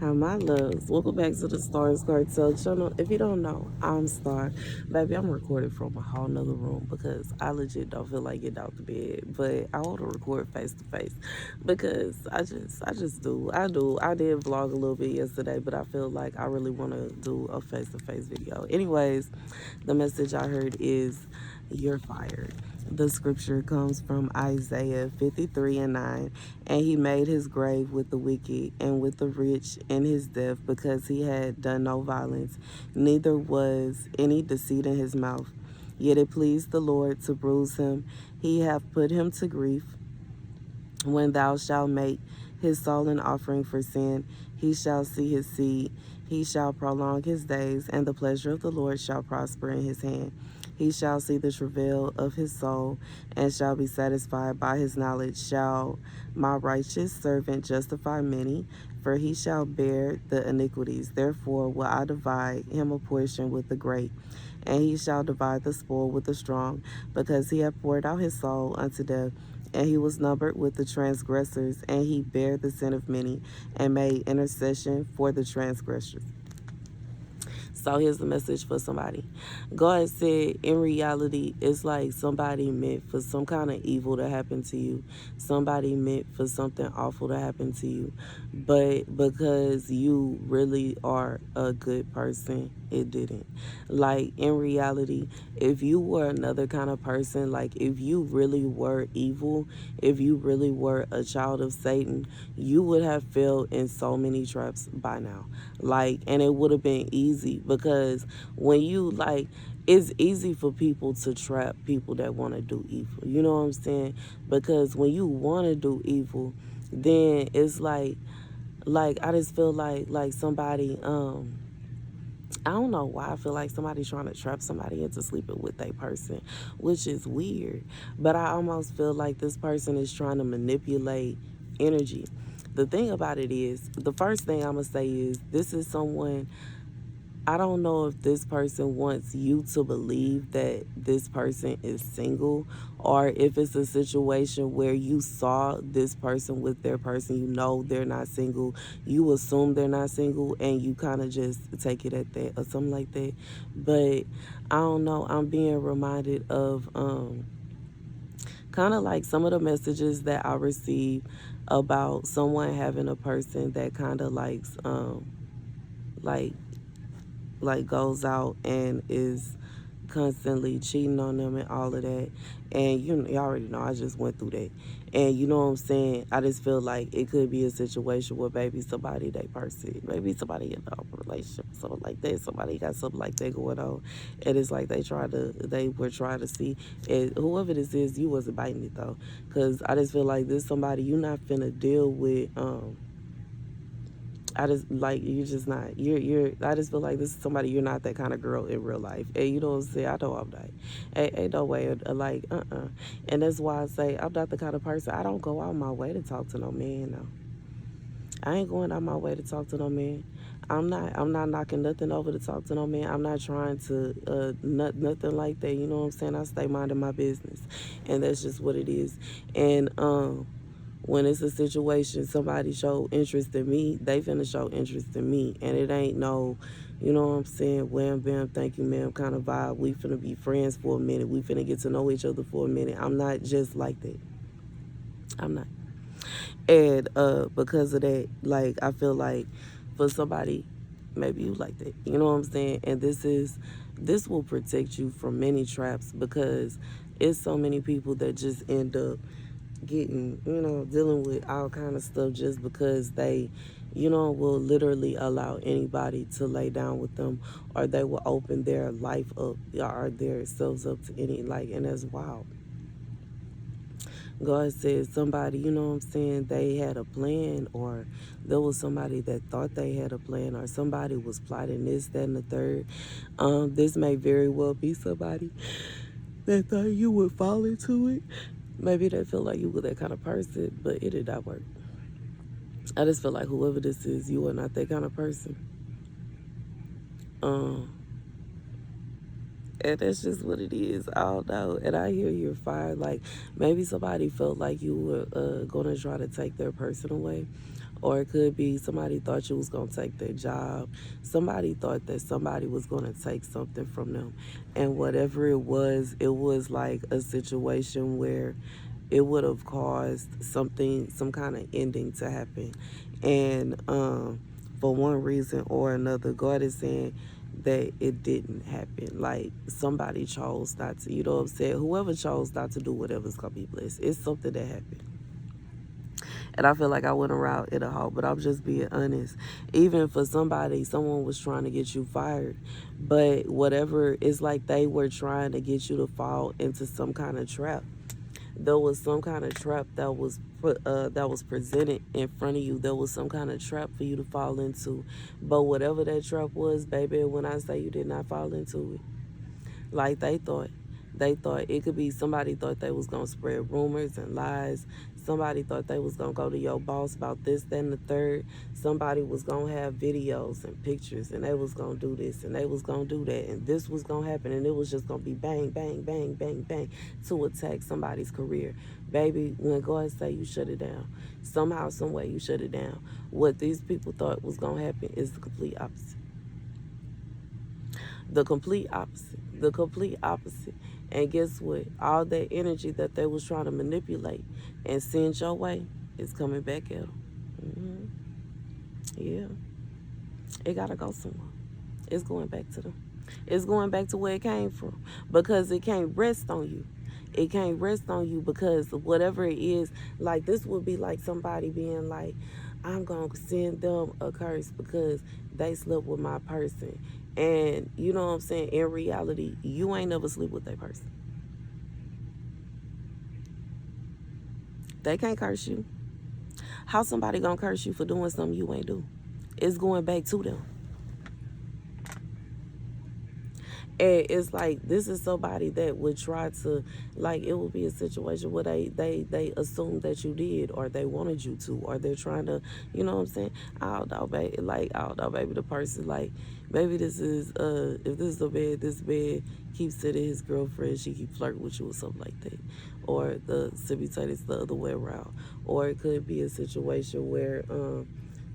Hi, my loves. Welcome back to the Starscartel channel. If you don't know, I'm Star. Baby, I'm recording from a whole nother room because I legit don't feel like getting out the bed. But I want to record face to face because I just do. I did vlog a little bit yesterday, but I feel like I really want to do a face to face video. Anyways, the message I heard is you're fired. The scripture comes from Isaiah 53:9. And he made his grave with the wicked and with the rich in his death, because he had done no violence, neither was any deceit in his mouth. Yet it pleased the Lord to bruise him. He hath put him to grief. When thou shalt make his soul an offering for sin, he shall see his seed. He shall prolong his days, and the pleasure of the Lord shall prosper in his hand. He shall see the travail of his soul, and shall be satisfied by his knowledge. Shall my righteous servant justify many? For he shall bear the iniquities. Therefore will I divide him a portion with the great, and he shall divide the spoil with the strong, because he hath poured out his soul unto death, and he was numbered with the transgressors, and he bare the sin of many, and made intercession for the transgressors. So here's the message for somebody. God said, in reality, it's like somebody meant for some kind of evil to happen to you. Somebody meant for something awful to happen to you. But because you really are a good person, it didn't. Like, in reality, if you were another kind of person, like if you really were evil, if you really were a child of Satan, you would have fell in so many traps by now. Like, and it would have been easy, because when you, like, it's easy for people to trap people that want to do evil. You know what I'm saying? Because when you want to do evil, then it's like I just feel like somebody I don't know why I feel like somebody's trying to trap somebody into sleeping with a person, which is weird. But I almost feel like this person is trying to manipulate energy. The thing about it is, the first thing I'm going to say is, this is someone, I don't know if this person wants you to believe that this person is single, or if it's a situation where you saw this person with their person, you know they're not single, you assume they're not single, and you kind of just take it at that or something like that. But I don't know, I'm being reminded of kind of like some of the messages that I receive about someone having a person that kind of likes like goes out and is constantly cheating on them and all of that. And you already know I just went through that. And you know what I'm saying? I just feel like it could be a situation where maybe somebody, they person, maybe somebody in a relationship, something like that, somebody got something like that going on, and it's like they were trying to see, and whoever this is, you wasn't biting it though, because I just feel like this somebody you not finna deal with. I just like, you just not, you're I just feel like this is somebody, you're not that kind of girl in real life. And you know what I'm saying? I know I'm not. Ain't no way, like, and that's why I say I'm not the kind of person, I don't go out my way to talk to no man. No, I ain't going out my way to talk to no man. I'm not knocking nothing over to talk to no man. I'm not trying to nothing like that. You know what I'm saying? I stay minding my business, and that's just what it is. And when it's a situation, somebody show interest in me, they finna show interest in me. And it ain't no, you know what I'm saying, wham, bam, thank you, ma'am kind of vibe. We finna be friends for a minute. We finna get to know each other for a minute. I'm not just like that. I'm not. And because of that, like, I feel like for somebody, maybe you like that. You know what I'm saying? And this will protect you from many traps, because it's so many people that just end up getting, dealing with all kind of stuff just because they, will literally allow anybody to lay down with them, or they will open their life up or their selves up to any, like, and that's wild. God said somebody, you know what I'm saying, they had a plan, or there was somebody that thought they had a plan, or somebody was plotting this, that, and the third. This may very well be somebody that thought you would fall into it. Maybe they feel like you were that kind of person, but it did not work. I just feel like whoever this is, you are not that kind of person. And that's just what it is. I don't know. And I hear you're fired. Like, maybe somebody felt like you were going to try to take their person away, Or it could be somebody thought you was going to take their job. Somebody thought that somebody was going to take something from them. And whatever it was like a situation where it would have caused something, some kind of ending to happen. And for one reason or another, God is saying that it didn't happen. Like somebody chose not to, you know what I'm saying? Whoever chose not to do whatever's going to be blessed. It's something that happened. And I feel like I went around in a hole, but I'm just being honest. Even for somebody, someone was trying to get you fired, but whatever, it's like they were trying to get you to fall into some kind of trap. There was some kind of trap that was presented in front of you. There was some kind of trap for you to fall into. But whatever that trap was, baby, when I say you did not fall into it, like they thought. They thought it could be somebody thought they was gonna spread rumors and lies. Somebody thought they was gonna go to your boss about this, that, and the third. Somebody was gonna have videos and pictures, and they was gonna do this, and they was gonna do that, and this was gonna happen, and it was just gonna be bang, bang, bang, bang, bang to attack somebody's career. Baby, when God say you shut it down, somehow, some way you shut it down. What these people thought was gonna happen is the complete opposite. The complete opposite. The complete opposite. And guess what? All that energy that they was trying to manipulate and send your way is coming back at them. Yeah. It got to go somewhere. It's going back to them. It's going back to where it came from. Because it can't rest on you. It can't rest on you because whatever it is, like this would be like somebody being like, I'm going to send them a curse because they slept with my person. And you know what I'm saying? In reality, you ain't never sleep with that person. They can't curse you. How somebody gonna curse you for doing something you ain't do? It's going back to them. And it's like this is somebody that would try to, like it would be a situation where they assume that you did or they wanted you to or they're trying to, you know what I'm saying? I don't know, baby. Like I don't know, maybe the person like maybe this is if this is a bed, this bed keeps sitting his girlfriend, she keep flirting with you or something like that. Or the simultaneous it's the other way around. Or it could be a situation where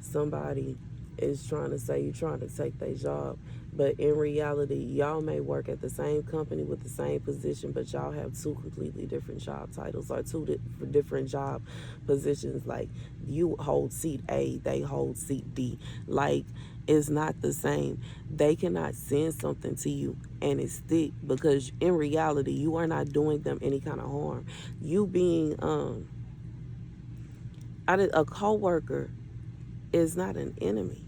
somebody is trying to say you're trying to take their job, but in reality, y'all may work at the same company with the same position, but y'all have two completely different job titles or two different job positions. Like you hold seat A, they hold seat D. Like it's not the same. They cannot send something to you and it stick because in reality, you are not doing them any kind of harm. You being a coworker is not an enemy.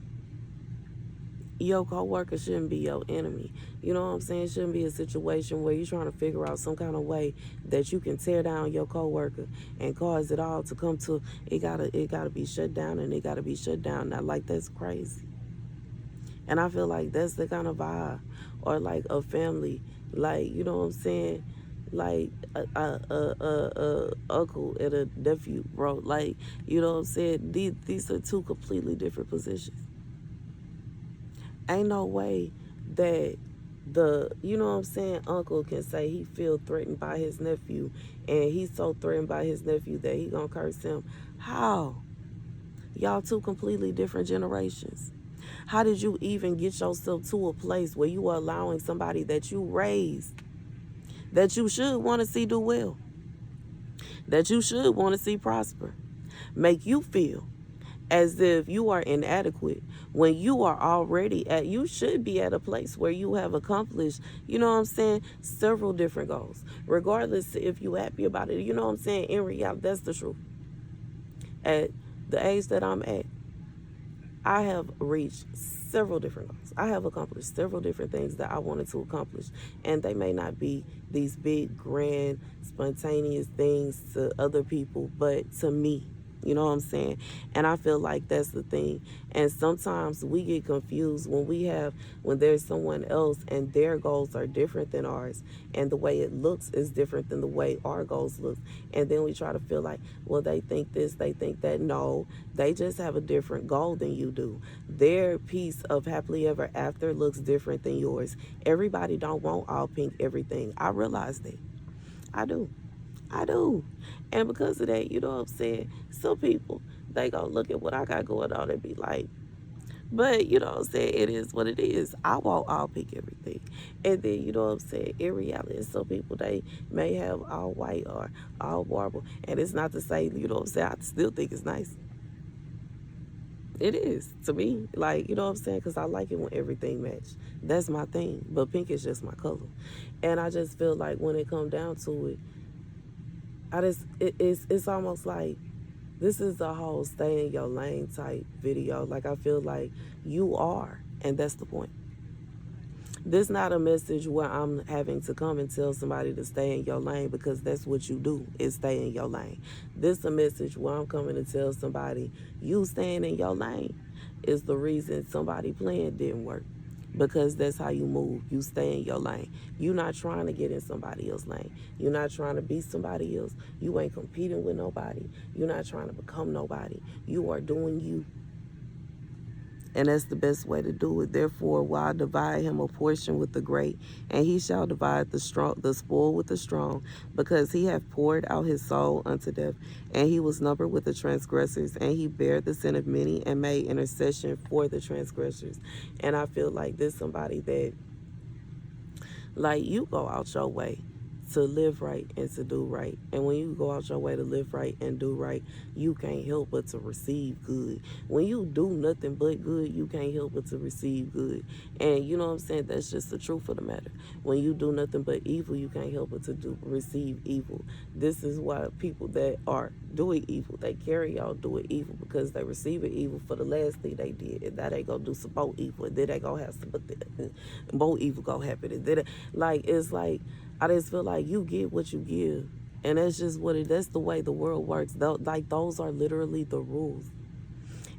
Your coworker shouldn't be your enemy. You know what I'm saying? It shouldn't be a situation where you're trying to figure out some kind of way that you can tear down your coworker and cause it all to come to it gotta be shut down and it gotta be shut down. Now like that's crazy. And I feel like that's the kind of vibe. Or like a family, like you know what I'm saying? Like a uncle and a nephew, bro. Like, you know what I'm saying? These are two completely different positions. Ain't no way that you know what I'm saying, uncle can say he feel threatened by his nephew and he's so threatened by his nephew that he gonna curse him. How? Y'all two completely different generations. How did you even get yourself to a place where you are allowing somebody that you raised, that you should want to see do well, that you should want to see prosper, make you feel as if you are inadequate when you are already you should be at a place where you have accomplished, you know what I'm saying, several different goals. Regardless if you happy about it, you know what I'm saying, in reality, that's the truth. At the age that I'm at, I have reached several different goals. I have accomplished several different things that I wanted to accomplish. And they may not be these big, grand, spontaneous things to other people, but to me, you know what I'm saying? And I feel like that's the thing. And sometimes we get confused when there's someone else and their goals are different than ours. And the way it looks is different than the way our goals look. And then we try to feel like, well, they think this, they think that. No, they just have a different goal than you do. Their piece of happily ever after looks different than yours. Everybody don't want all pink everything. I realize that. I do. I do. And because of that, you know what I'm saying? Some people, they gonna look at what I got going on and be like, but you know what I'm saying, it is what it is. I won't all pick everything. And then you know what I'm saying, in reality, some people they may have all white or all marble. And it's not to say, you know what I'm saying, I still think it's nice. It is to me, like, you know what I'm saying, because I like it when everything match. That's my thing. But pink is just my color, and I just feel like when it come down to it, it's almost like this is the whole stay in your lane type video. Like I feel like you are, and that's the point. This not a message where I'm having to come and tell somebody to stay in your lane, because that's what you do, is stay in your lane. This a message where I'm coming to tell somebody you staying in your lane is the reason somebody plan didn't work, because that's how you move. You stay in your lane. You're not trying to get in somebody else's lane. You're not trying to be somebody else. You ain't competing with nobody. You're not trying to become nobody. You are doing you. And that's the best way to do it. Therefore, will I divide him a portion with the great, and he shall divide the spoil with the strong, because he hath poured out his soul unto death, and he was numbered with the transgressors, and he bare the sin of many, and made intercession for the transgressors. And I feel like this somebody that, like, you go out your way to live right and to do right. And when you go out your way to live right and do right, you can't help but to receive good. When you do nothing but good, you can't help but to receive good. And you know what I'm saying? That's just the truth of the matter. When you do nothing but evil, you can't help but to receive evil. This is why people that are doing evil, they carry on doing evil, because they receive evil for the last thing they did. And now they gonna do some more evil. And then they gonna have some more evil gonna happen. And then it's like, I just feel like you get what you give. And that's just that's the way the world works. Like, those are literally the rules.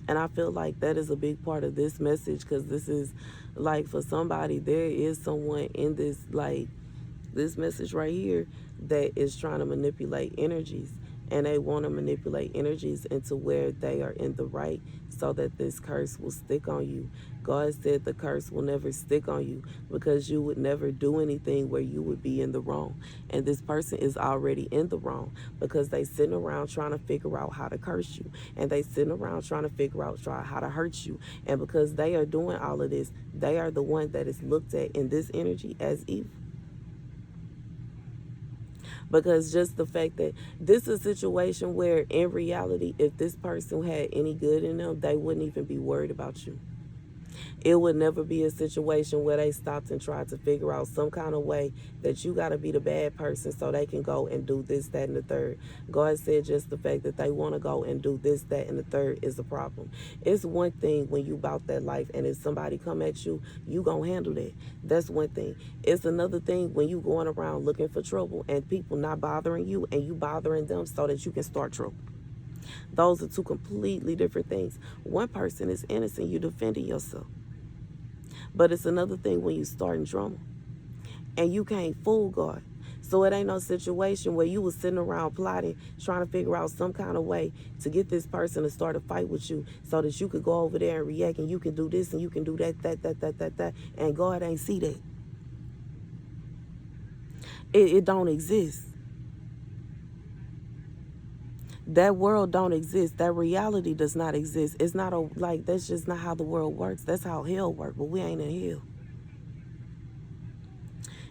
And I feel like that is a big part of this message, because this is like, for somebody, there is someone in this, like, this message right here, that is trying to manipulate energies. And they want to manipulate energies into where they are in the right, so that this curse will stick on you. God said the curse will never stick on you, because you would never do anything where you would be in the wrong. And this person is already in the wrong, because they sitting around trying to figure out how to curse you. And they sitting around trying to figure out how to hurt you. And because they are doing all of this, they are the one that is looked at in this energy as evil. Because just the fact that this is a situation where, in reality, if this person had any good in them, they wouldn't even be worried about you. It would never be a situation where they stopped and tried to figure out some kind of way that you got to be the bad person so they can go and do this, that, and the third. God said just the fact that they want to go and do this, that, and the third is a problem. It's one thing when you about that life, and if somebody come at you, you gonna handle that. That's one thing. It's another thing when you going around looking for trouble and people not bothering you, and you bothering them so that you can start trouble. Those are two completely different things. One person is innocent, you defending yourself. But it's another thing when you starting drama and you can't fool God. So it ain't no situation where you was sitting around plotting, trying to figure out some kind of way to get this person to start a fight with you, so that you could go over there and react, and you can do this and you can do that, and God ain't see that. It don't exist. That world don't exist. That reality does not exist. It's not that's just not how the world works. That's how hell works, but we ain't in hell.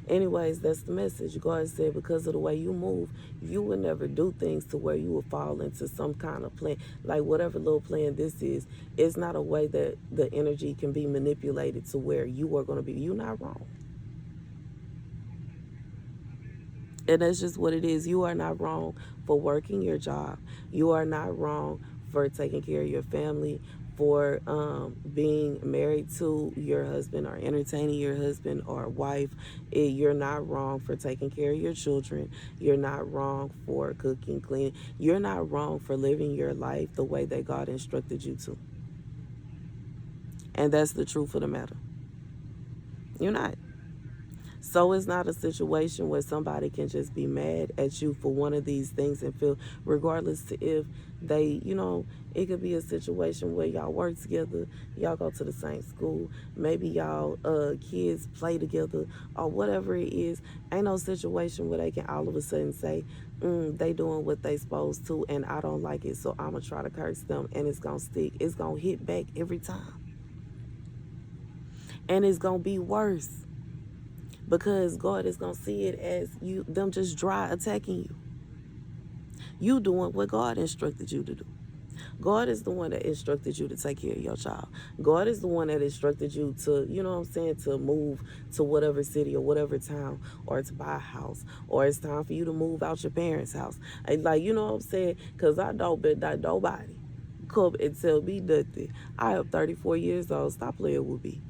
Anyways, that's the message. God said because of the way you move, you would never do things to where you would fall into some kind of plan. Like, whatever little plan this is, it's not a way that the energy can be manipulated to where you are going to be. You're not wrong. And that's just what it is. You are not wrong for working your job. You are not wrong for taking care of your family, for being married to your husband or entertaining your husband or wife. You're not wrong for taking care of your children. You're not wrong for cooking, cleaning. You're not wrong for living your life the way that God instructed you to. And that's the truth of the matter. You're not. So it's not a situation where somebody can just be mad at you for one of these things and feel, regardless to if they, it could be a situation where y'all work together, y'all go to the same school, maybe y'all kids play together or whatever it is. Ain't no situation where they can all of a sudden say, They doing what they supposed to, and I don't like it, so I'm gonna try to curse them, and it's gonna stick. It's gonna hit back every time, and it's gonna be worse because God is gonna see it as them just dry attacking you. You doing what God instructed you to do. God is the one that instructed you to take care of your child. God is the one that instructed you to, you know what I'm saying, to move to whatever city or whatever town, or to buy a house, or it's time for you to move out your parents' house. And like, you know what I'm saying? Because I don't bet that nobody come and tell me nothing. I am 34 years old. Stop playing with me.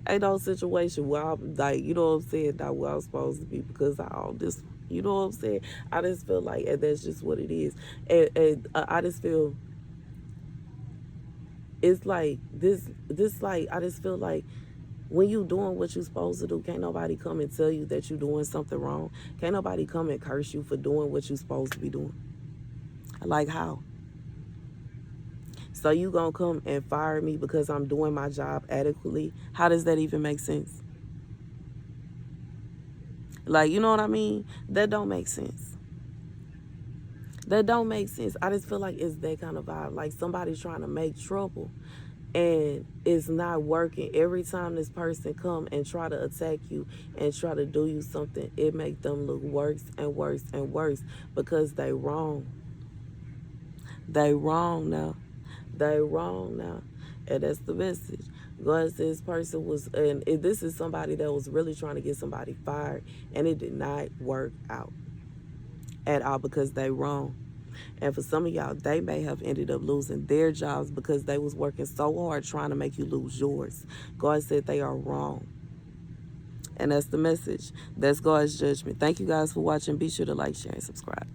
Ain't no situation where I'm like, you know what I'm saying, not where I'm supposed to be because I own this. You know what I'm saying? I just feel like, and that's just what it is. And I just feel it's like this like I just feel like when you doing what you supposed to do, can't nobody come and tell you that you doing something wrong. Can't nobody come and curse you for doing what you supposed to be doing. Like how? So you gonna come and fire me because I'm doing my job adequately? How does that even make sense? Like, you know what I mean? That don't make sense. That don't make sense. I just feel like it's that kind of vibe. Like somebody's trying to make trouble and it's not working. Every time this person come and try to attack you and try to do you something, it make them look worse and worse and worse because they wrong. They wrong now. They wrong now. And that's the message. God says this person was, and this is somebody that was really trying to get somebody fired, and it did not work out at all because they wrong. And for some of y'all, they may have ended up losing their jobs because they was working so hard trying to make you lose yours. God said they are wrong. And that's the message. That's God's judgment. Thank you guys for watching. Be sure to like, share, and subscribe.